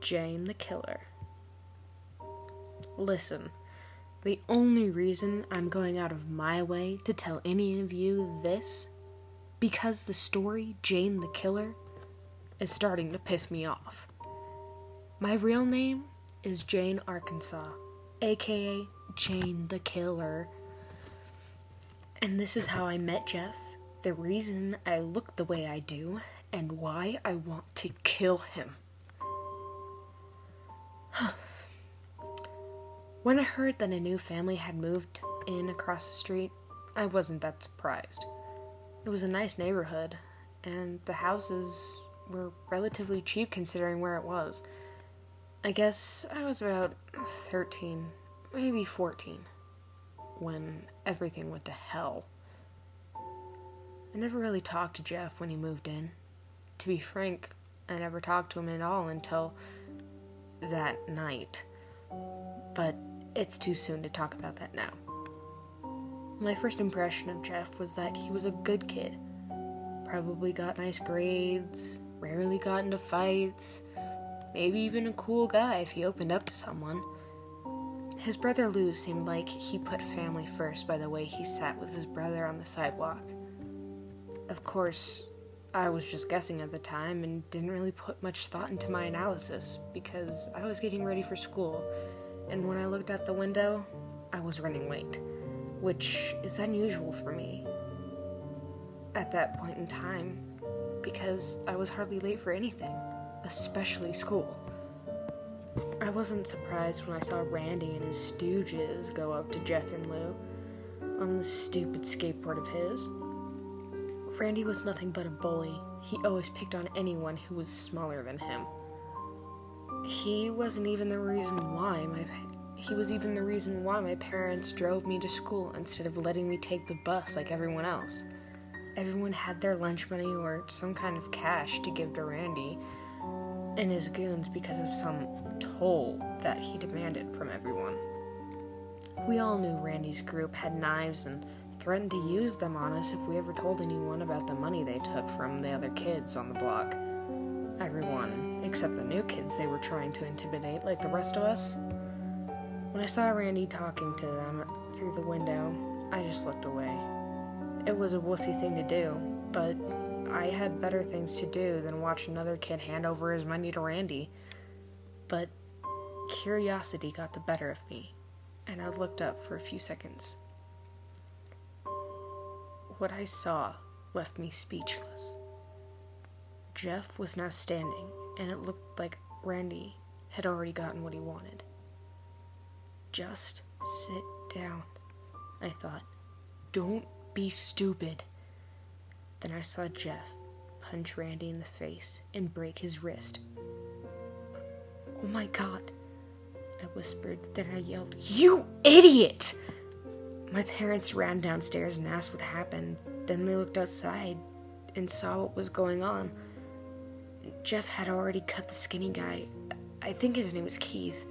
Jane the Killer. Listen, the only reason I'm going out of my way to tell any of you this, because the story Jane the Killer is starting to piss me off. My real name is Jane Arkansas, aka Jane the Killer. And this is how I met Jeff, the reason I look the way I do, and why I want to kill him. When I heard that a new family had moved in across the street, I wasn't that surprised. It was a nice neighborhood, and the houses were relatively cheap considering where it was. I guess I was about 13, maybe 14, when everything went to hell. I never really talked to Jeff when he moved in. To be frank, I never talked to him at all until that night. But it's too soon to talk about that now. My first impression of Jeff was that he was a good kid. Probably got nice grades, rarely got into fights, maybe even a cool guy if he opened up to someone. His brother Lou seemed like he put family first by the way he sat with his brother on the sidewalk. Of course, I was just guessing at the time and didn't really put much thought into my analysis because I was getting ready for school, and when I looked out the window, I was running late, which is unusual for me at that point in time because I was hardly late for anything, especially school. I wasn't surprised when I saw Randy and his stooges go up to Jeff and Lou on the stupid skateboard of his. Randy was nothing but a bully. He always picked on anyone who was smaller than him. He was even the reason why my parents drove me to school instead of letting me take the bus like everyone else. Everyone had their lunch money or some kind of cash to give to Randy and his goons because of some toll that he demanded from everyone. We all knew Randy's group had knives and threatened to use them on us if we ever told anyone about the money they took from the other kids on the block. Everyone, except the new kids they were trying to intimidate like the rest of us. When I saw Randy talking to them through the window, I just looked away. It was a wussy thing to do, but I had better things to do than watch another kid hand over his money to Randy. But curiosity got the better of me, and I looked up for a few seconds. What I saw left me speechless. Jeff was now standing, and it looked like Randy had already gotten what he wanted. Just sit down, I thought. Don't be stupid. Then I saw Jeff punch Randy in the face and break his wrist. Oh my God, I whispered, then I yelled, "You idiot!" My parents ran downstairs and asked what happened. Then they looked outside and saw what was going on. Jeff had already cut the skinny guy, I think his name was Keith,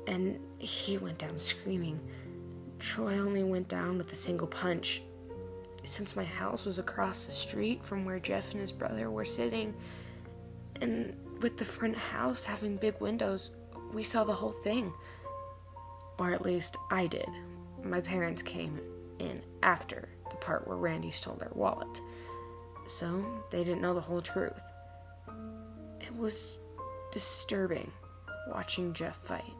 and he went down screaming. Troy only went down with a single punch. Since my house was across the street from where Jeff and his brother were sitting, and with the front house having big windows, we saw the whole thing. Or at least I did. My parents came in after the part where Randy stole their wallet, so they didn't know the whole truth. It was disturbing watching Jeff fight.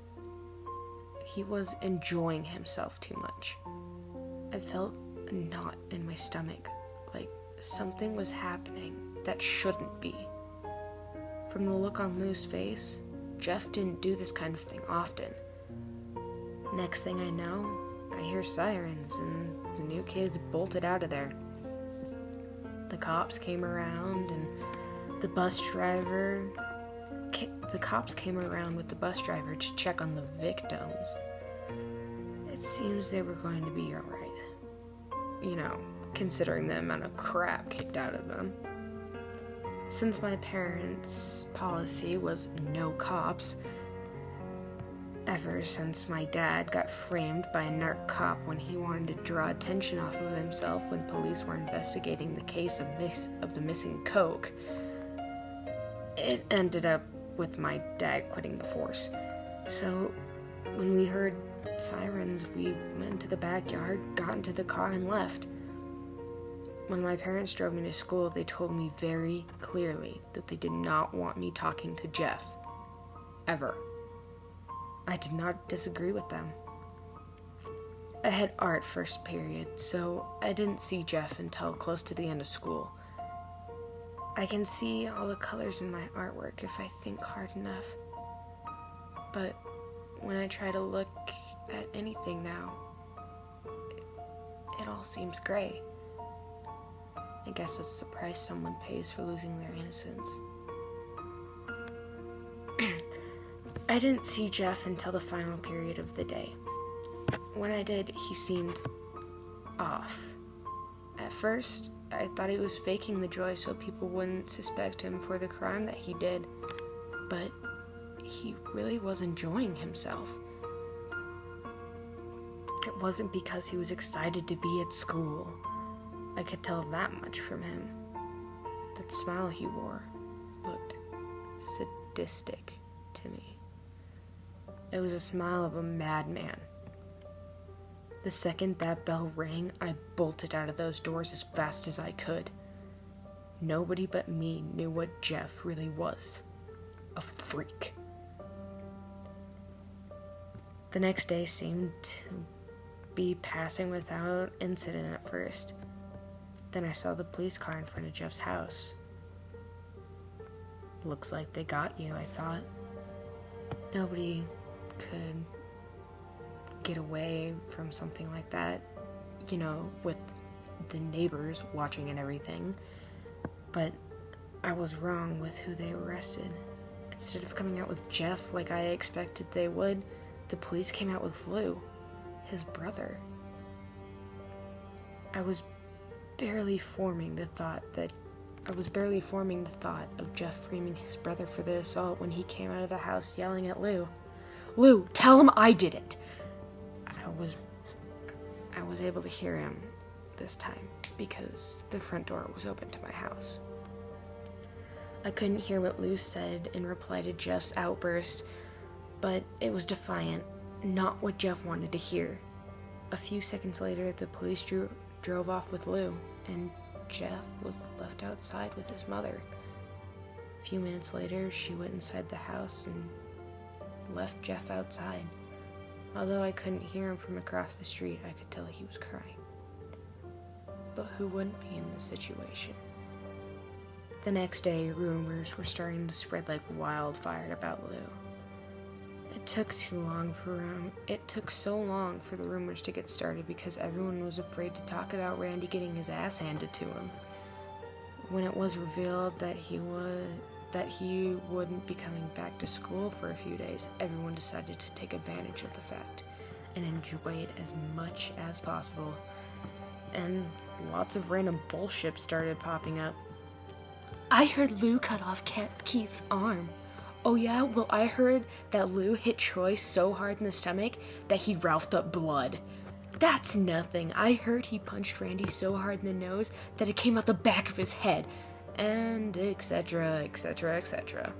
He was enjoying himself too much. I felt a knot in my stomach, like something was happening that shouldn't be. From the look on Lou's face, Jeff didn't do this kind of thing often. Next thing I know, I hear sirens and the new kids bolted out of there. The cops came around and the cops came around with the bus driver to check on the victims. It seems they were going to be alright. Considering the amount of crap kicked out of them. Since my parents' policy was no cops, ever since my dad got framed by a narc cop when he wanted to draw attention off of himself when police were investigating the case of the missing coke, it ended up with my dad quitting the force. So when we heard sirens, we went into the backyard, got into the car, and left. When my parents drove me to school, they told me very clearly that they did not want me talking to Jeff. Ever. I did not disagree with them. I had art first period, so I didn't see Jeff until close to the end of school. I can see all the colors in my artwork if I think hard enough. But when I try to look at anything now, it all seems gray. I guess it's the price someone pays for losing their innocence. I didn't see Jeff until the final period of the day. When I did, he seemed off. At first, I thought he was faking the joy so people wouldn't suspect him for the crime that he did, but he really was enjoying himself. It wasn't because he was excited to be at school. I could tell that much from him. That smile he wore looked sadistic to me. It was a smile of a madman. The second that bell rang, I bolted out of those doors as fast as I could. Nobody but me knew what Jeff really was. A freak. The next day seemed to be passing without incident at first. Then I saw the police car in front of Jeff's house. Looks like they got you, I thought. Nobody could get away from something like that, with the neighbors watching and everything. But I was wrong with who they arrested. Instead of coming out with Jeff like I expected they would, the police came out with Lou, his brother. I was barely forming the thought of Jeff framing his brother for the assault when he came out of the house yelling at Lou. "Lou, tell him I did it!" I was able to hear him this time because the front door was open to my house. I couldn't hear what Lou said in reply to Jeff's outburst, but it was defiant, not what Jeff wanted to hear. A few seconds later, the police drove off with Lou, and Jeff was left outside with his mother. A few minutes later, she went inside the house and left Jeff outside. Although I couldn't hear him from across the street, I could tell he was crying. But who wouldn't be in this situation? The next day, rumors were starting to spread like wildfire about Lou. It took so long for the rumors to get started because everyone was afraid to talk about Randy getting his ass handed to him. When it was revealed that he wouldn't be coming back to school for a few days, everyone decided to take advantage of the fact and enjoy it as much as possible. And lots of random bullshit started popping up. I heard Lou cut off Keith's arm. Oh yeah? Well, I heard that Lou hit Troy so hard in the stomach that he ralphed up blood. That's nothing. I heard he punched Randy so hard in the nose that it came out the back of his head. And etc., etc., etc.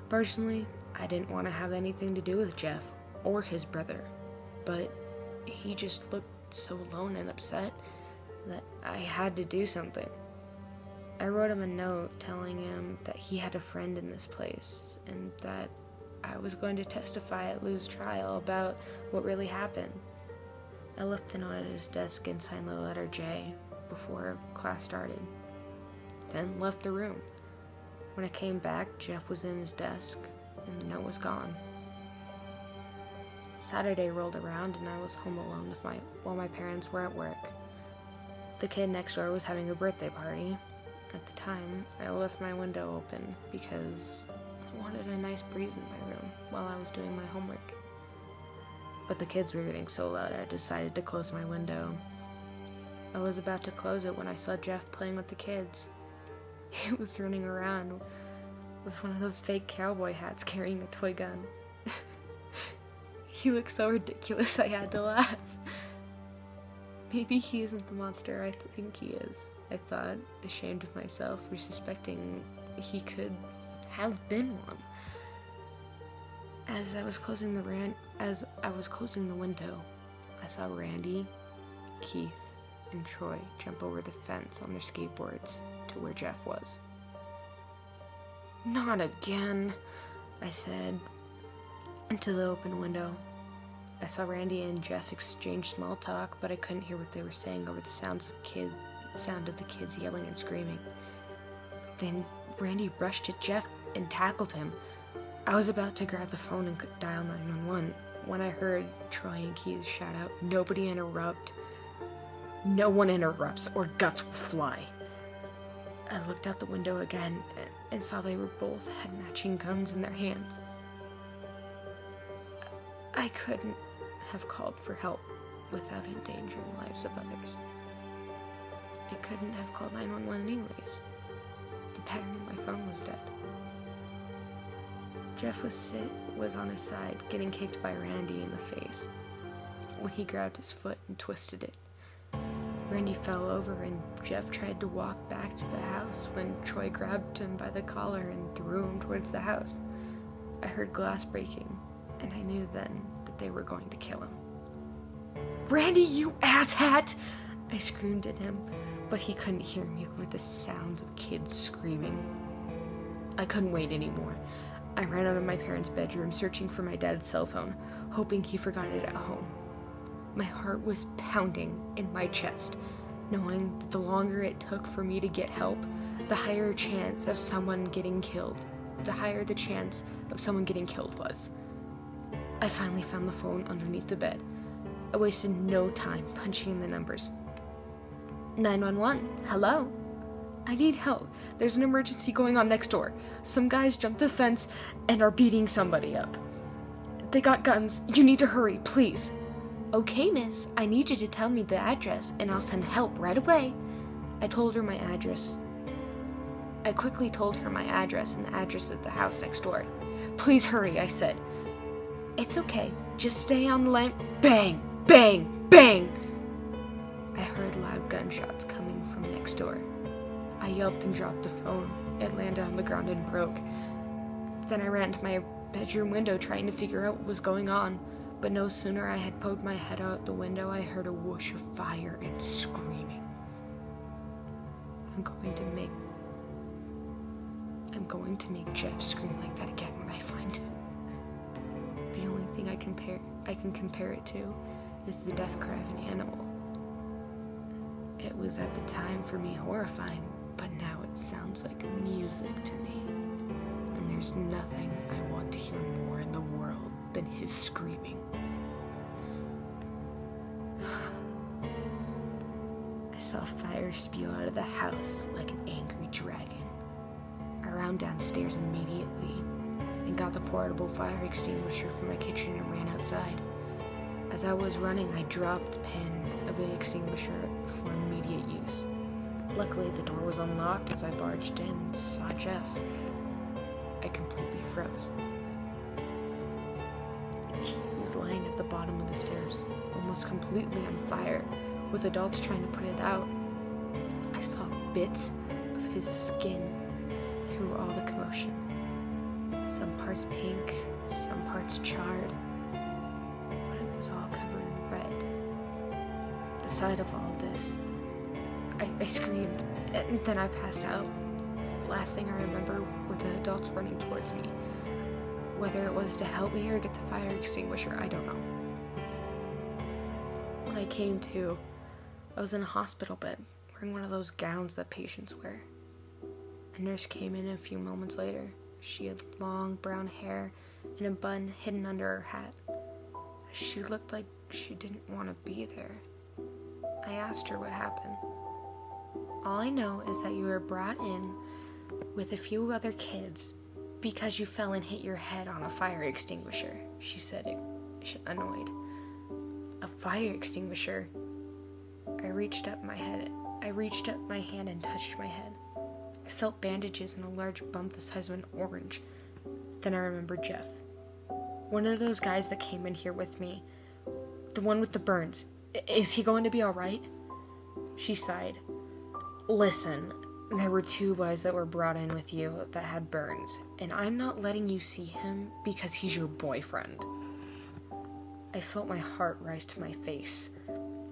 Personally, I didn't want to have anything to do with Jeff or his brother, but he just looked so alone and upset that I had to do something. I wrote him a note telling him that he had a friend in this place and that I was going to testify at Lou's trial about what really happened. I left the note at his desk and signed the letter J before class started. Then left the room. When I came back, Jeff was in his desk and the note was gone. Saturday rolled around and I was home alone while my parents were at work. The kid next door was having a birthday party. At the time, I left my window open because I wanted a nice breeze in my room while I was doing my homework. But the kids were getting so loud I decided to close my window. I was about to close it when I saw Jeff playing with the kids. He was running around with one of those fake cowboy hats carrying a toy gun. He looked so ridiculous I had to laugh. Maybe he isn't the monster I think he is, I thought, ashamed of myself for suspecting he could have been one. As I was closing the window, I saw Randy, Keith, and Troy jump over the fence on their skateboards to where Jeff was. "Not again," I said into the open window. I saw Randy and Jeff exchange small talk, but I couldn't hear what they were saying over the sound of the kids yelling and screaming. Then Randy rushed at Jeff and tackled him. I was about to grab the phone and dial 911 when I heard Troy and Keith shout out, "Nobody interrupt. No one interrupts or guts will fly." I looked out the window again and saw they both had matching guns in their hands. I couldn't have called for help without endangering the lives of others. I couldn't have called 911 anyways. The battery in my phone was dead. Jeff was on his side, getting kicked by Randy in the face when he grabbed his foot and twisted it. Randy fell over and Jeff tried to walk back to the house when Troy grabbed him by the collar and threw him towards the house. I heard glass breaking, and I knew then that they were going to kill him. "Randy, you asshat!" I screamed at him, but he couldn't hear me over the sounds of kids screaming. I couldn't wait anymore. I ran out of my parents' bedroom searching for my dad's cell phone, hoping he forgot it at home. My heart was pounding in my chest, knowing that the longer it took for me to get help, the higher the chance of someone getting killed was. I finally found the phone underneath the bed. I wasted no time punching in the numbers. 911, hello? I need help. There's an emergency going on next door. Some guys jumped the fence and are beating somebody up. They got guns. You need to hurry, please. Okay, miss. I need you to tell me the address and I'll send help right away. I told her my address. I quickly told her my address and the address of the house next door. Please hurry, I said. It's okay. Just stay on the line. Bang! Bang! Bang! I heard loud gunshots coming from next door. I yelped and dropped the phone. It landed on the ground and broke. Then I ran to my bedroom window trying to figure out what was going on, but no sooner I had poked my head out the window, I heard a whoosh of fire and screaming. I'm going to make Jeff scream like that again when I find him. The only thing I can compare it to is the death cry of an animal. It was at the time for me horrifying, but now it sounds like music to me. And there's nothing I want to hear more in the world than his screaming. I saw fire spew out of the house like an angry dragon. I ran downstairs immediately and got the portable fire extinguisher from my kitchen and ran outside. As I was running, I dropped the pin of the extinguisher for immediate use. Luckily, the door was unlocked as I barged in and saw Jeff. I completely froze. He was laying at the bottom of the stairs, almost completely on fire, with adults trying to put it out. I saw bits of his skin through all the commotion. Some parts pink, some parts charred, but it was all covered in red. The sight of all this, I screamed, and then I passed out. Last thing I remember were the adults running towards me. Whether it was to help me or get the fire extinguisher, I don't know. When I came to, I was in a hospital bed, wearing one of those gowns that patients wear. A nurse came in a few moments later. She had long brown hair and a bun hidden under her hat. She looked like she didn't want to be there. I asked her what happened. All I know is that you were brought in with a few other kids because you fell and hit your head on a fire extinguisher, she said, annoyed. A fire extinguisher? I reached up my hand and touched my head. I felt bandages and a large bump the size of an orange. Then I remembered Jeff. One of those guys that came in here with me. The one with the burns. Is he going to be alright? She sighed. Listen, There were 2 boys that were brought in with you that had burns, and I'm not letting you see him because he's your boyfriend. I felt my heart rise to my face.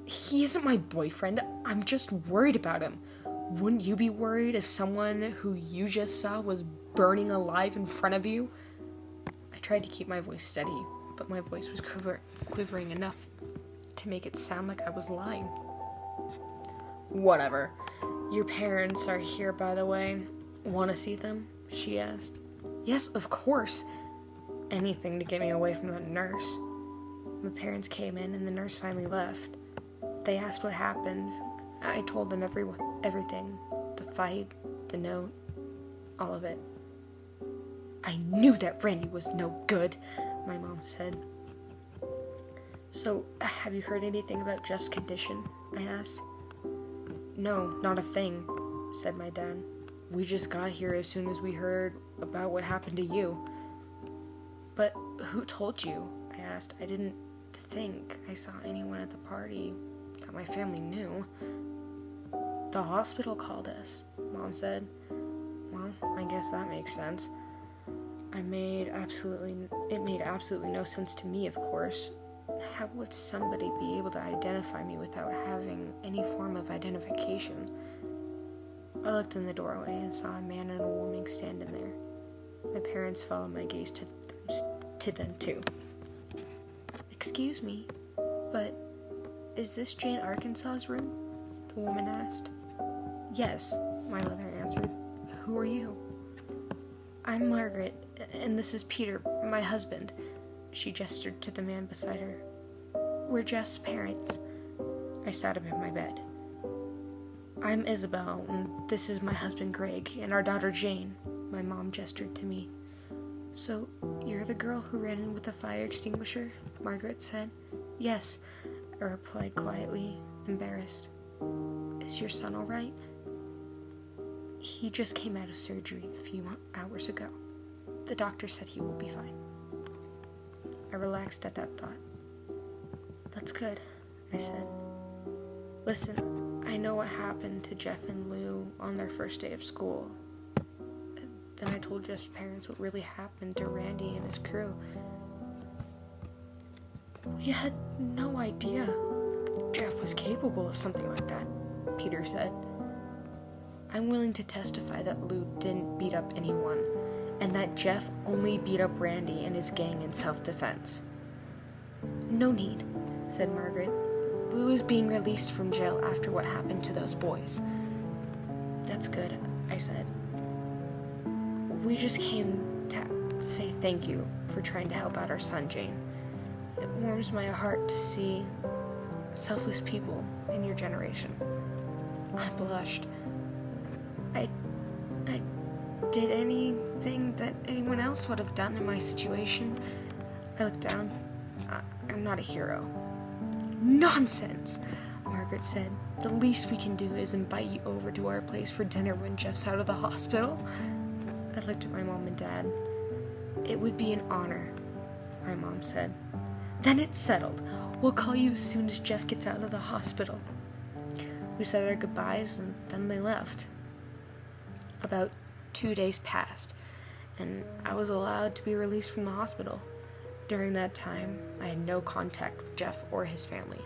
He isn't my boyfriend. I'm just worried about him. Wouldn't you be worried if someone who you just saw was burning alive in front of you? I tried to keep my voice steady, but my voice was quivering enough to make it sound like I was lying. Whatever. Your parents are here, by the way. Want to see them? She asked. Yes, of course. Anything to get me away from the nurse. My parents came in and the nurse finally left. They asked what happened. I told them everything. The fight, the note, all of it. I knew that Randy was no good, my mom said. So, have you heard anything about Jeff's condition? I asked. No, not a thing, said my dad. We just got here as soon as we heard about what happened to you. But who told you? I asked. I didn't think I saw anyone at the party that my family knew. The hospital called us, Mom said. Well, I guess that makes sense. It made absolutely no sense to me, of course. How would somebody be able to identify me without having any form of identification? I looked in the doorway and saw a man and a woman standing there. My parents followed my gaze to them too. Excuse me, but is this Jane Arkansas's room? The woman asked. Yes, my mother answered. Who are you? I'm Margaret, and this is Peter, my husband. She gestured to the man beside her. We're Jeff's parents. I sat up in my bed. I'm Isabel, and this is my husband Greg, and our daughter Jane. My mom gestured to me. So, you're the girl who ran in with the fire extinguisher? Margaret said. Yes, I replied quietly, embarrassed. Is your son all right? He just came out of surgery a few hours ago. The doctor said he will be fine. I relaxed at that thought. That's good, I said. Listen, I know what happened to Jeff and Lou on their first day of school. Then I told Jeff's parents what really happened to Randy and his crew. We had no idea Jeff was capable of something like that, Peter said. I'm willing to testify that Lou didn't beat up anyone, and that Jeff only beat up Randy and his gang in self-defense. No need, said Margaret. Lou is being released from jail after what happened to those boys. That's good, I said. We just came to say thank you for trying to help out our son, Jane. It warms my heart to see selfless people in your generation. I blushed. I did anything that anyone else would have done in my situation. I looked down. I'm not a hero. Nonsense, Margaret said. The least we can do is invite you over to our place for dinner when Jeff's out of the hospital. I looked at my mom and dad. It would be an honor, my mom said. Then it's settled. We'll call you as soon as Jeff gets out of the hospital. We said our goodbyes and then they left. About 2 days passed, and I was allowed to be released from the hospital. During that time, I had no contact with Jeff or his family.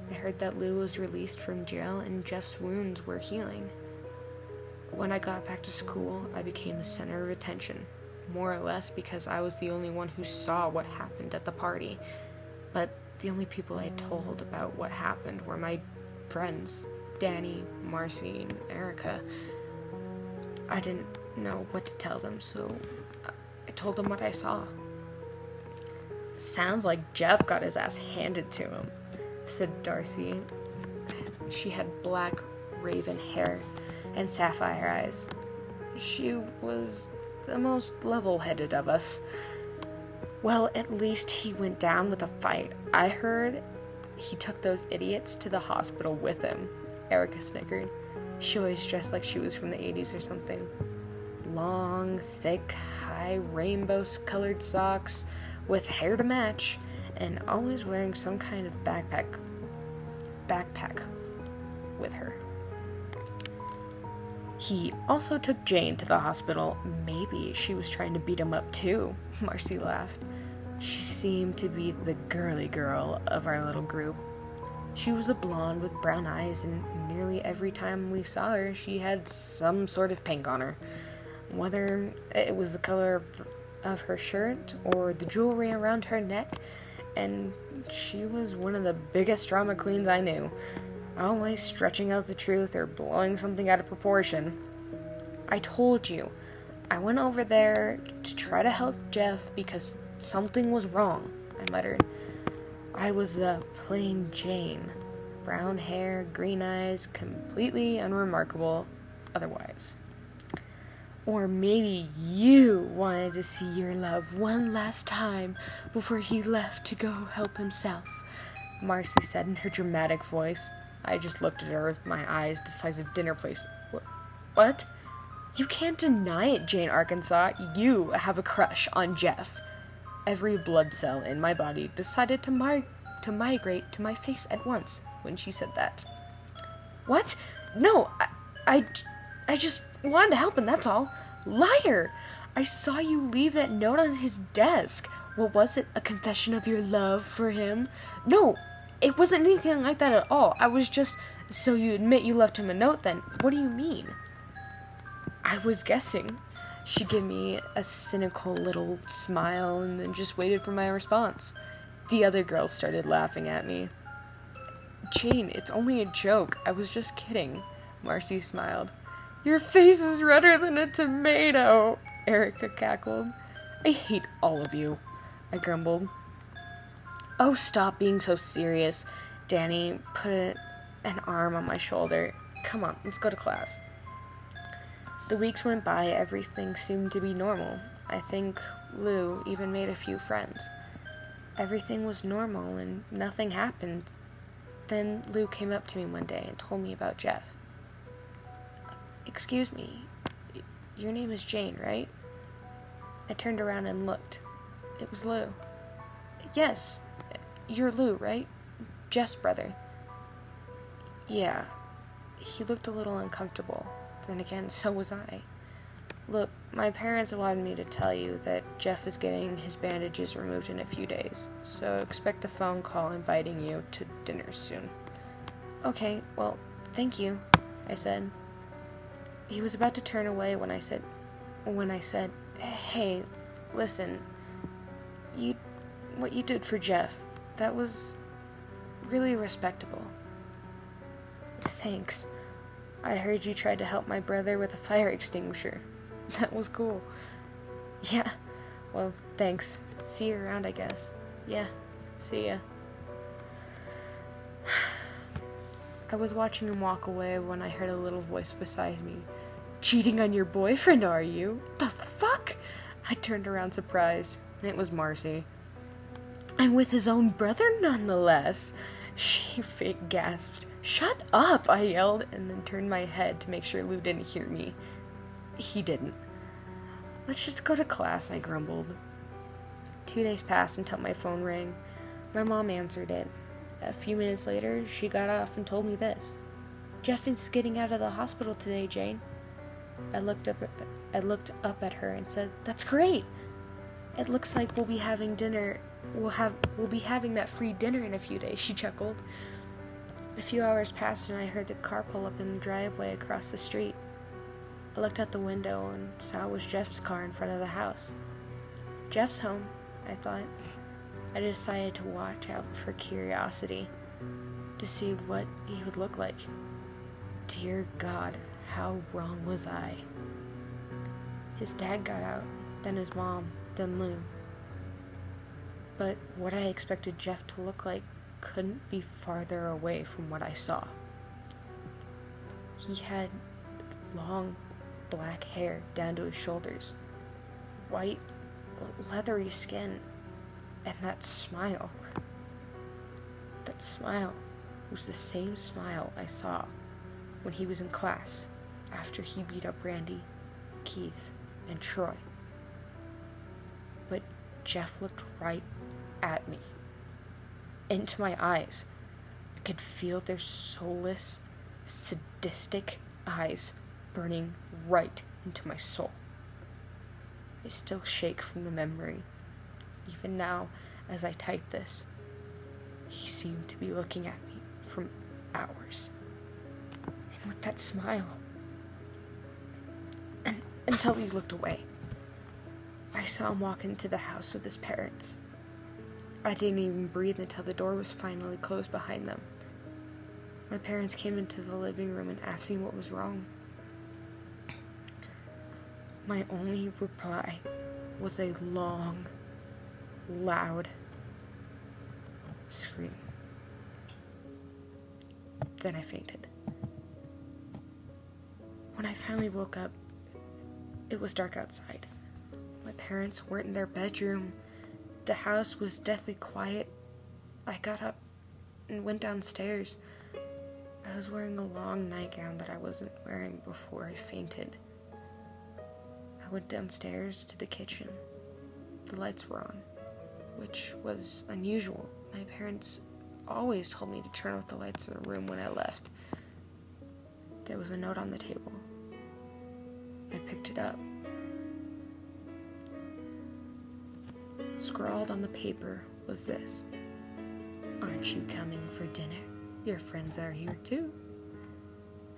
I heard that Lou was released from jail and Jeff's wounds were healing. When I got back to school, I became the center of attention, more or less because I was the only one who saw what happened at the party. But the only people I told about what happened were my friends, Danny, Marcy, and Erica. I didn't know what to tell them, so I told them what I saw. Sounds like Jeff got his ass handed to him, said Darcy. She had black raven hair and sapphire eyes. She was the most level-headed of us. Well, at least he went down with a fight. I heard he took those idiots to the hospital with him, Erica snickered. She always dressed like she was from the 80s or something. Long, thick, high, rainbow-colored socks with hair to match, and always wearing some kind of backpack with her. He also took Jane to the hospital. Maybe she was trying to beat him up too, Marcy laughed. She seemed to be the girly girl of our little group. She was a blonde with brown eyes, and nearly every time we saw her, she had some sort of pink on her. Whether it was the color of her shirt or the jewelry around her neck, and she was one of the biggest drama queens I knew, always stretching out the truth or blowing something out of proportion. I told you, I went over there to try to help Jeff because something was wrong, I muttered. I was the plain Jane. Brown hair, green eyes, completely unremarkable otherwise. Or maybe you wanted to see your love one last time before he left to go help himself, Marcy said in her dramatic voice. I just looked at her with my eyes the size of dinner plates. What? You can't deny it, Jane Arkansas. You have a crush on Jeff. Every blood cell in my body decided to migrate to my face at once when she said that. What? No, I just wanted to help him, that's all. Liar! I saw you leave that note on his desk. What was it, a confession of your love for him? No, it wasn't anything like that at all. I was just... So you admit you left him a note then? What do you mean? I was guessing. She gave me a cynical little smile and then just waited for my response. The other girls started laughing at me. Jane, it's only a joke. I was just kidding. Marcy smiled. Your face is redder than a tomato, Erica cackled. I hate all of you, I grumbled. Oh, stop being so serious. Danny put an arm on my shoulder. Come on, let's go to class. The weeks went by, everything seemed to be normal. I think Lou even made a few friends. Everything was normal and nothing happened. Then Lou came up to me one day and told me about Jeff. Excuse me, your name is Jane, right? I turned around and looked. It was Lou. Yes, you're Lou, right? Jeff's brother. Yeah. He looked a little uncomfortable. Then again, so was I. Look, my parents wanted me to tell you that Jeff is getting his bandages removed in a few days, so expect a phone call inviting you to dinner soon. Okay, well, thank you, I said. He was about to turn away when I said, hey, listen, what you did for Jeff, that was really respectable. Thanks. I heard you tried to help my brother with a fire extinguisher. That was cool. Yeah, well, thanks. See you around, I guess. Yeah, see ya. I was watching him walk away when I heard a little voice beside me. Cheating on your boyfriend, are you? The fuck? I turned around surprised. It was Marcy. And with his own brother, nonetheless. She fake gasped. Shut up, I yelled, and then turned my head to make sure Lou didn't hear me. He didn't. Let's just go to class, I grumbled. 2 days passed until my phone rang. My mom answered it. A few minutes later, she got off and told me this. Jeff is getting out of the hospital today, Jane. I looked up at her and said, That's great. It looks like we'll be having dinner. We'll be having that free dinner in a few days, she chuckled. A few hours passed and I heard the car pull up in the driveway across the street. I looked out the window and saw it was Jeff's car in front of the house. Jeff's home, I thought. I decided to watch out for curiosity, to see what he would look like. Dear God, how wrong was I? His dad got out, then his mom, then Lou. But what I expected Jeff to look like couldn't be farther away from what I saw. He had long black hair down to his shoulders, white, leathery skin, and that smile. That smile was the same smile I saw when he was in class after he beat up Randy, Keith, and Troy. But Jeff looked right at me, into my eyes. I could feel their soulless, sadistic eyes burning right into my soul. I still shake from the memory. Even now, as I type this, he seemed to be looking at me from hours. And with that smile. And until he looked away. I saw him walk into the house with his parents. I didn't even breathe until the door was finally closed behind them. My parents came into the living room and asked me what was wrong. My only reply was a long, loud scream. Then I fainted. When I finally woke up, it was dark outside. My parents weren't in their bedroom. The house was deathly quiet. I got up and went downstairs. I was wearing a long nightgown that I wasn't wearing before I fainted. I went downstairs to the kitchen. The lights were on, which was unusual. My parents always told me to turn off the lights in the room when I left. There was a note on the table. I picked it up. Scrawled on the paper was this: "Aren't you coming for dinner? Your friends are here too."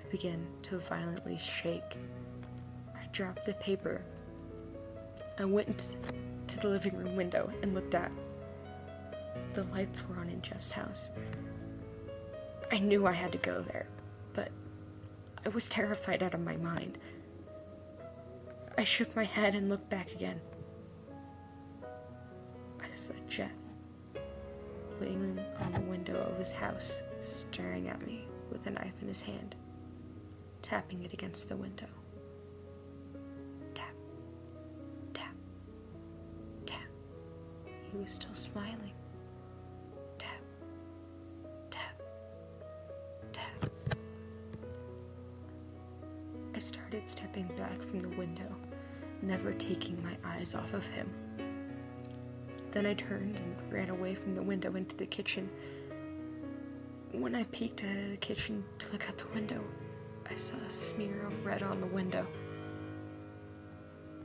I began to violently shake. I dropped the paper. I went to the living room window and looked out. The lights were on in Jeff's house. I knew I had to go there, but I was terrified out of my mind. I shook my head and looked back again. I saw Jeff leaning on the window of his house, staring at me with a knife in his hand, tapping it against the window. Tap, tap, tap. He was still smiling. Tap, tap, tap. I started stepping back from the window, never taking my eyes off of him. Then I turned and ran away from the window into the kitchen. When I peeked out of the kitchen to look out the window, I saw a smear of red on the window.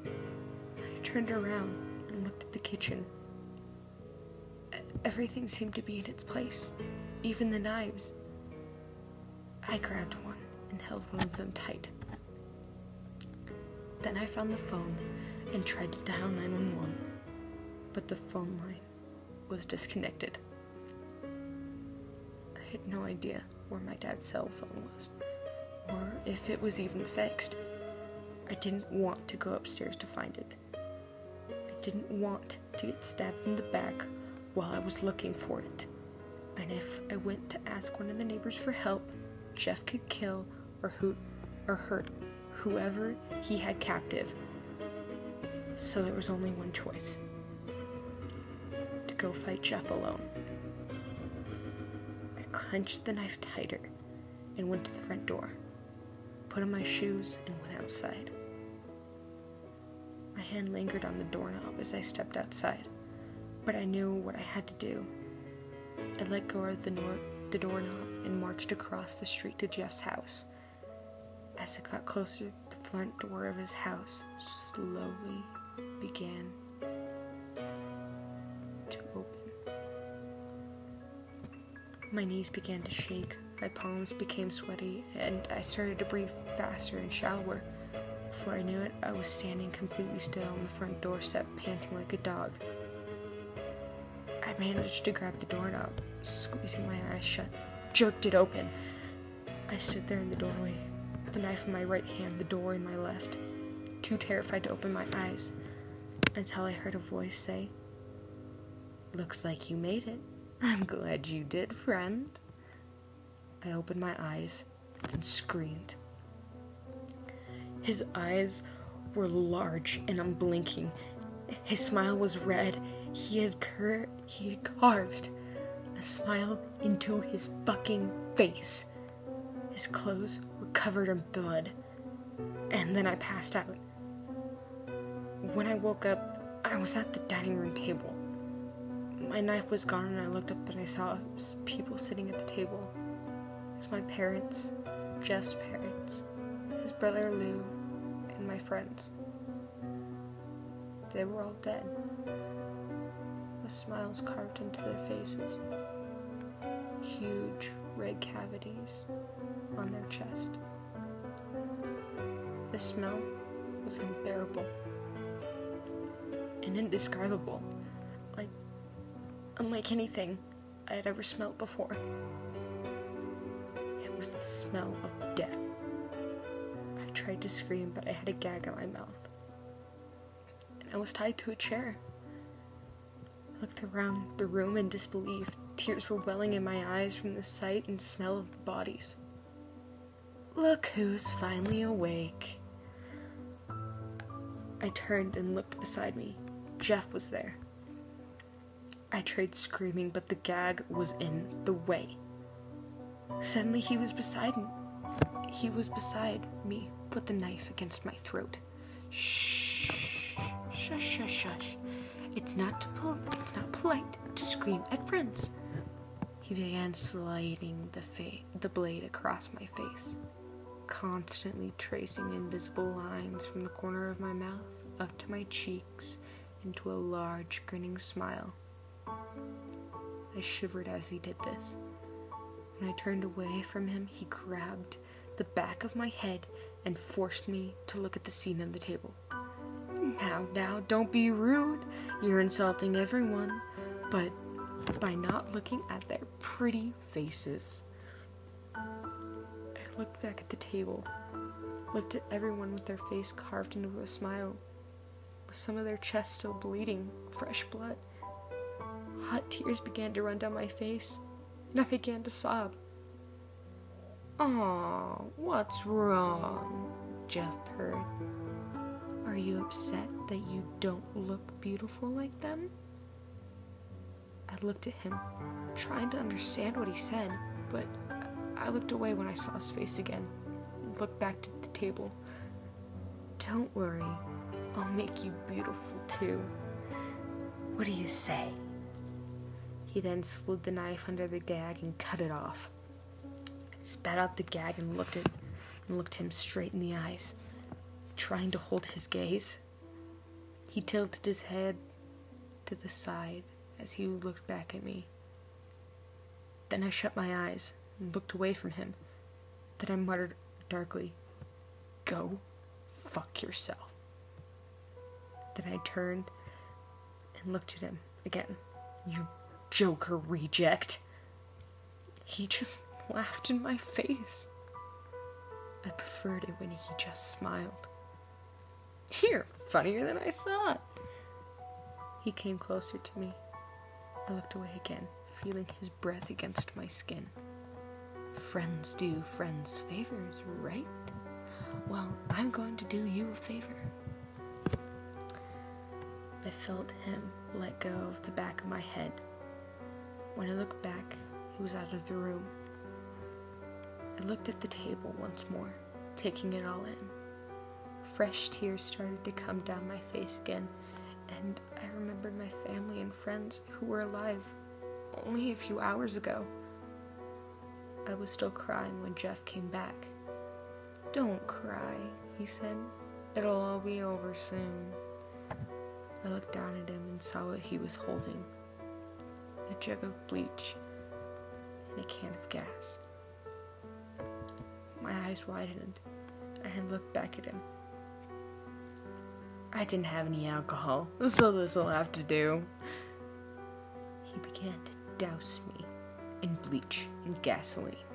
I turned around and looked at the kitchen. Everything seemed to be in its place, even the knives. I grabbed one and held one of them tight. Then I found the phone and tried to dial 911, but the phone line was disconnected. I had no idea where my dad's cell phone was, or if it was even fixed. I didn't want to go upstairs to find it. I didn't want to get stabbed in the back while I was looking for it. And if I went to ask one of the neighbors for help, Jeff could kill or hurt whoever he had captive. So there was only one choice: to go fight Jeff alone. I clenched the knife tighter and went to the front door, put on my shoes, and went outside. My hand lingered on the doorknob as I stepped outside, but I knew what I had to do. I let go of the doorknob and marched across the street to Jeff's house. As I got closer, the front door of his house slowly began to open. My knees began to shake, my palms became sweaty, and I started to breathe faster and shallower. Before I knew it, I was standing completely still on the front doorstep, panting like a dog. I managed to grab the doorknob, squeezing my eyes shut, jerked it open. I stood there in the doorway, the knife in my right hand, the door in my left, too terrified to open my eyes, until I heard a voice say, "Looks like you made it. I'm glad you did, friend." I opened my eyes and screamed. His eyes were large and unblinking. His smile was red. He had carved a smile into his fucking face. His clothes were covered in blood. And then I passed out. When I woke up, I was at the dining room table. My knife was gone, and I looked up and I saw people sitting at the table. It was my parents, Jeff's parents, his brother Lou, and my friends. They were all dead, with smiles carved into their faces, huge red cavities on their chest. The smell was unbearable and indescribable, unlike anything I had ever smelled before. It was the smell of death. I tried to scream, but I had a gag in my mouth, and I was tied to a chair. I looked around the room in disbelief. Tears were welling in my eyes from the sight and smell of the bodies. Look who's finally awake. I turned and looked beside me. Jeff was there. I tried screaming, but the gag was in the way. Suddenly he was beside me with the knife against my throat. Shh, shush, shush, shush. It's not polite to scream at friends. He began sliding the blade across my face, constantly tracing invisible lines from the corner of my mouth up to my cheeks into a large grinning smile. I shivered as he did this. When I turned away from him, he grabbed the back of my head and forced me to look at the scene on the table. Now, don't be rude. You're insulting everyone, but by not looking at their pretty faces. I looked back at the table, looked at everyone with their face carved into a smile, with some of their chests still bleeding, fresh blood. Hot tears began to run down my face, and I began to sob. "Aw, what's wrong?" Jeff purred. "Are you upset that you don't look beautiful like them?" I looked at him, trying to understand what he said, but I looked away when I saw his face again, and looked back to the table. "Don't worry, I'll make you beautiful too. What do you say?" He then slid the knife under the gag and cut it off. I spat out the gag and looked him straight in the eyes, trying to hold his gaze. He tilted his head to the side as he looked back at me. Then I shut my eyes and looked away from him. Then I muttered darkly, "Go fuck yourself." Then I turned and looked at him again. "You Joker reject." He just laughed in my face. I preferred it when he just smiled. "You're funnier than I thought." He came closer to me. I looked away again, feeling his breath against my skin. Friends do friends favors, right? Well, I'm going to do you a favor. I felt him let go of the back of my head. When I looked back, he was out of the room. I looked at the table once more, taking it all in. Fresh tears started to come down my face again, and I remembered my family and friends who were alive only a few hours ago. I was still crying when Jeff came back. "Don't cry," he said. "It'll all be over soon." I looked down at him and saw what he was holding. A jug of bleach and a can of gas. My eyes widened, and I looked back at him. "I didn't have any alcohol, so this'll have to do." He began to douse me in bleach and gasoline.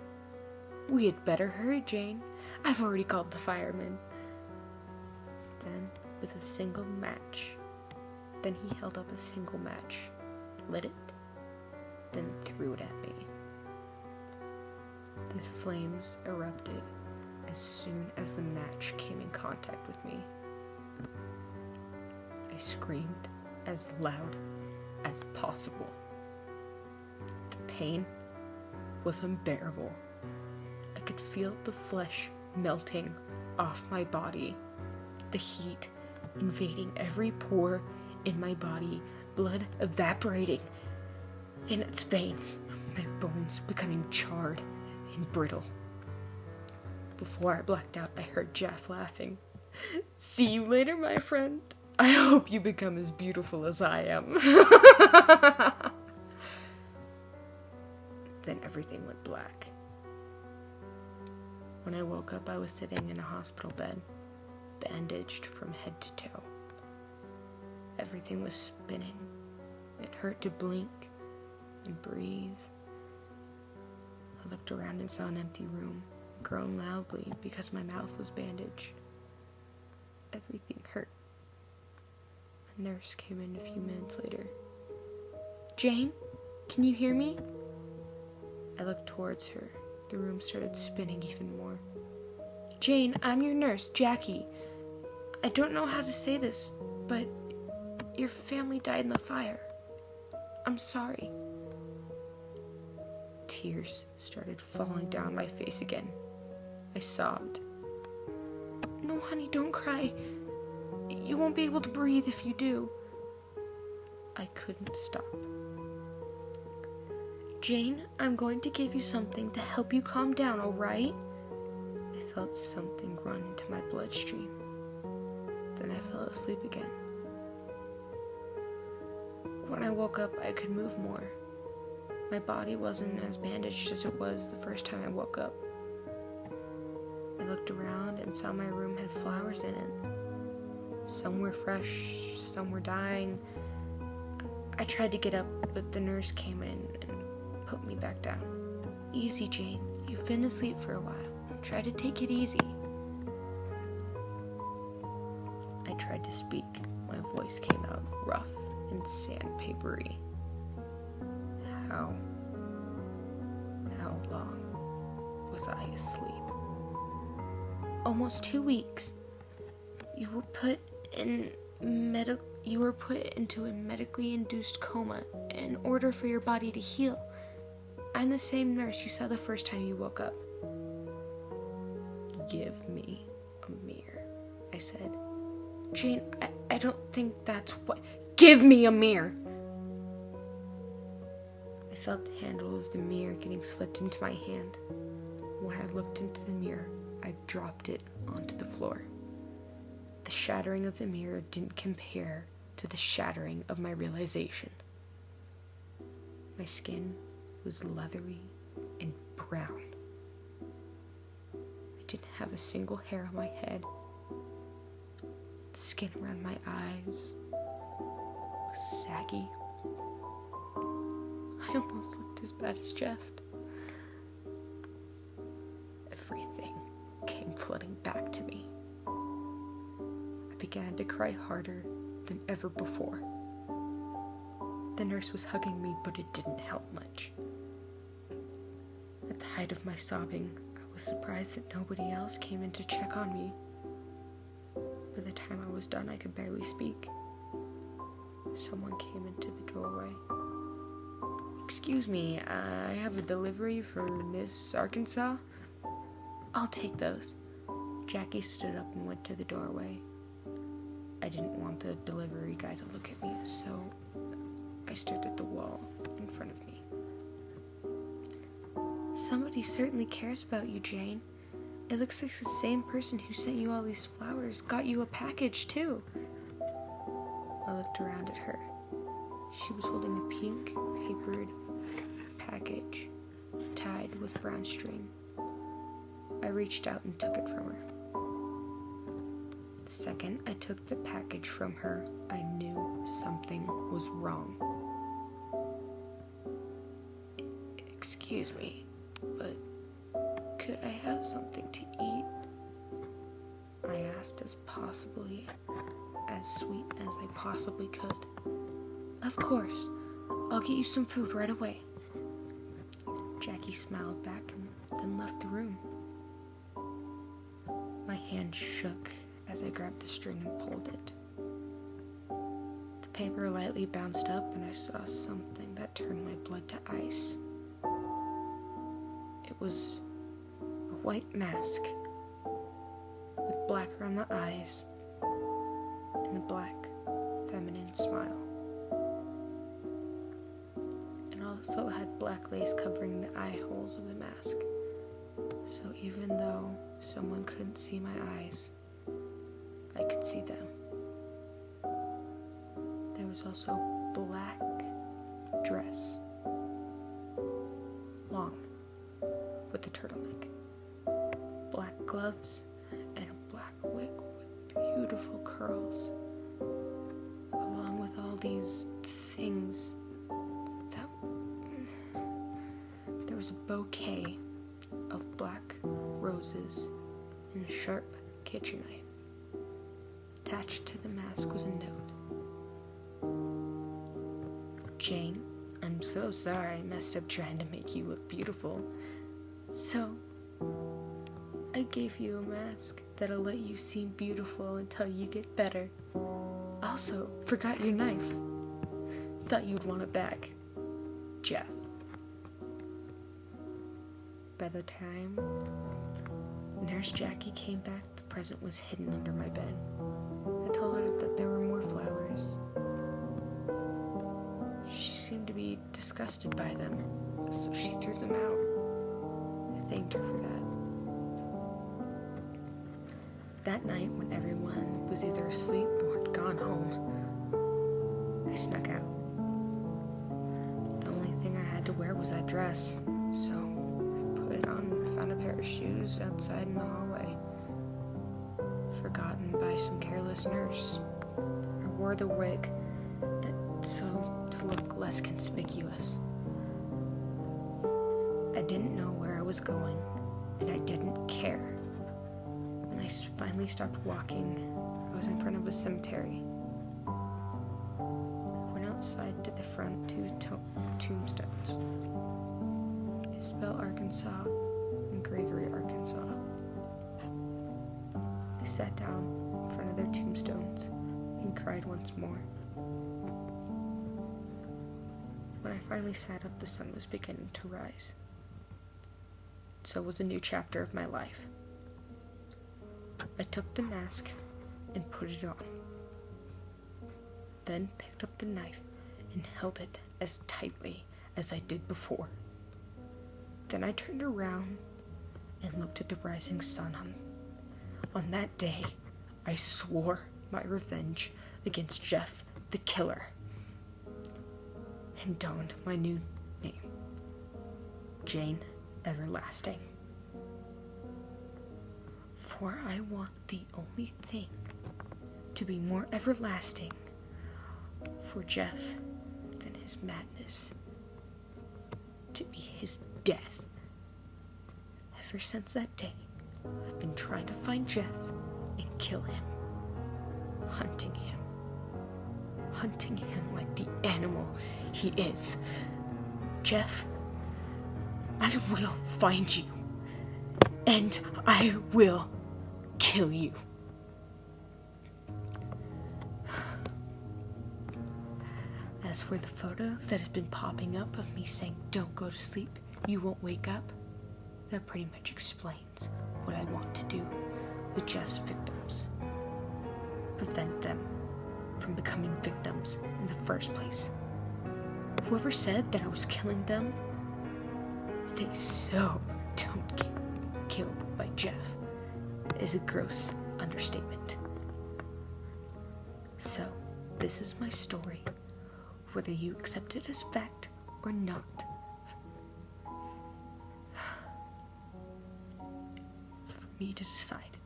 "We had better hurry, Jane. I've already called the firemen." Then, with a single match, he held up a single match, lit it, then threw it at me. The flames erupted as soon as the match came in contact with me. I screamed as loud as possible. The pain was unbearable. I could feel the flesh melting off my body, the heat invading every pore in my body, blood evaporating in its veins, my bones becoming charred and brittle. Before I blacked out, I heard Jeff laughing. "See you later, my friend. I hope you become as beautiful as I am." Then everything went black. When I woke up, I was sitting in a hospital bed, bandaged from head to toe. Everything was spinning. It hurt to blink and breathe. I looked around and saw an empty room, groan loudly because my mouth was bandaged. Everything hurt. A nurse came in a few minutes later. "Jane, can you hear me?" I looked towards her. The room started spinning even more. "Jane, I'm your nurse, Jackie. I don't know how to say this, but your family died in the fire. I'm sorry." Tears started falling down my face again. I sobbed. "No, honey, don't cry. You won't be able to breathe if you do." I couldn't stop. "Jane, I'm going to give you something to help you calm down, all right?" I felt something run into my bloodstream. Then I fell asleep again. When I woke up, I could move more. My body wasn't as bandaged as it was the first time I woke up. I looked around and saw my room had flowers in it. Some were fresh, some were dying. I tried to get up, but the nurse came in and put me back down. "Easy, Jane. You've been asleep for a while. Try to take it easy." I tried to speak. My voice came out rough and sandpapery. How long was I asleep? "Almost 2 weeks. You were put into a medically induced coma in order for your body to heal. I'm the same nurse you saw the first time you woke up." "Give me a mirror," I said. "Jane, I don't think that's what—" "Give me a mirror!" I felt the handle of the mirror getting slipped into my hand. When I looked into the mirror, I dropped it onto the floor. The shattering of the mirror didn't compare to the shattering of my realization. My skin was leathery and brown. I didn't have a single hair on my head. The skin around my eyes was saggy. I almost looked as bad as Jeff. Everything came flooding back to me. I began to cry harder than ever before. The nurse was hugging me, but it didn't help much. At the height of my sobbing, I was surprised that nobody else came in to check on me. By the time I was done, I could barely speak. Someone came into the doorway. "Excuse me, I have a delivery for Miss Arkansas." "I'll take those." Jackie stood up and went to the doorway. I didn't want the delivery guy to look at me, so I stared at the wall in front of me. "Somebody certainly cares about you, Jane. It looks like the same person who sent you all these flowers got you a package, too." I looked around at her. She was holding a pink, papered package tied with brown string. I reached out and took it from her. The second I took the package from her, I knew something was wrong. "Excuse me, but could I have something to eat?" I asked as sweet as I possibly could. "Of course. I'll get you some food right away." Jackie smiled back and then left the room. My hand shook as I grabbed the string and pulled it. The paper lightly bounced up and I saw something that turned my blood to ice. It was a white mask with black around the eyes and a black, feminine smile. It also had black lace covering the eye holes of the mask. So even though someone couldn't see my eyes, I could see them. There was also a black dress, long, with a turtleneck, black gloves, and a black wig with beautiful curls, along with all these things that there was a bouquet of black roses and a sharp kitchen knife. Attached to the mask was a note. Jane, I'm so sorry I messed up trying to make you look beautiful. So, I gave you a mask that'll let you seem beautiful until you get better. Also, forgot your knife. Thought you'd want it back. Jeff. By the time Nurse Jackie came back, the present was hidden under my bed. I told her that there were more flowers. She seemed to be disgusted by them, so she threw them out. I thanked her for that. That night, when everyone was either asleep or had gone home, I snuck out. The only thing I had to wear was that dress, so I put it on and found a pair of shoes outside in the hallway, forgotten by some careless nurse. I wore the wig so to look less conspicuous. I didn't know where I was going, and I didn't care. When I finally stopped walking, I was in front of a cemetery. I went outside to the front two tombstones, Isabel, Arkansas, and Gregory, Arkansas. I sat down in front of their tombstones and cried once more. When I finally sat up, the sun was beginning to rise. So was a new chapter of my life. I took the mask and put it on, then picked up the knife and held it as tightly as I did before. Then I turned around and looked at the rising sun. On that day, I swore my revenge against Jeff the Killer and donned my new name, Jane Everlasting. For I want the only thing to be more everlasting for Jeff than his madness, to be his death. Ever since that day, I've been trying to find Jeff and kill him, hunting him like the animal he is. Jeff, I will find you, and I will kill you. As for the photo that has been popping up of me saying, "Don't go to sleep, you won't wake up," that pretty much explains what I want to do with Jeff's victims. Prevent them from becoming victims in the first place. Whoever said that I was killing them, they so don't get killed by Jeff, is a gross understatement. So, this is my story, whether you accept it as fact or not. It's for me to decide.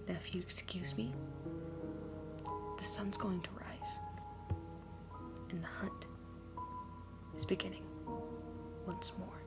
Now, if you excuse me, the sun's going to rise, and the hunt is beginning once more.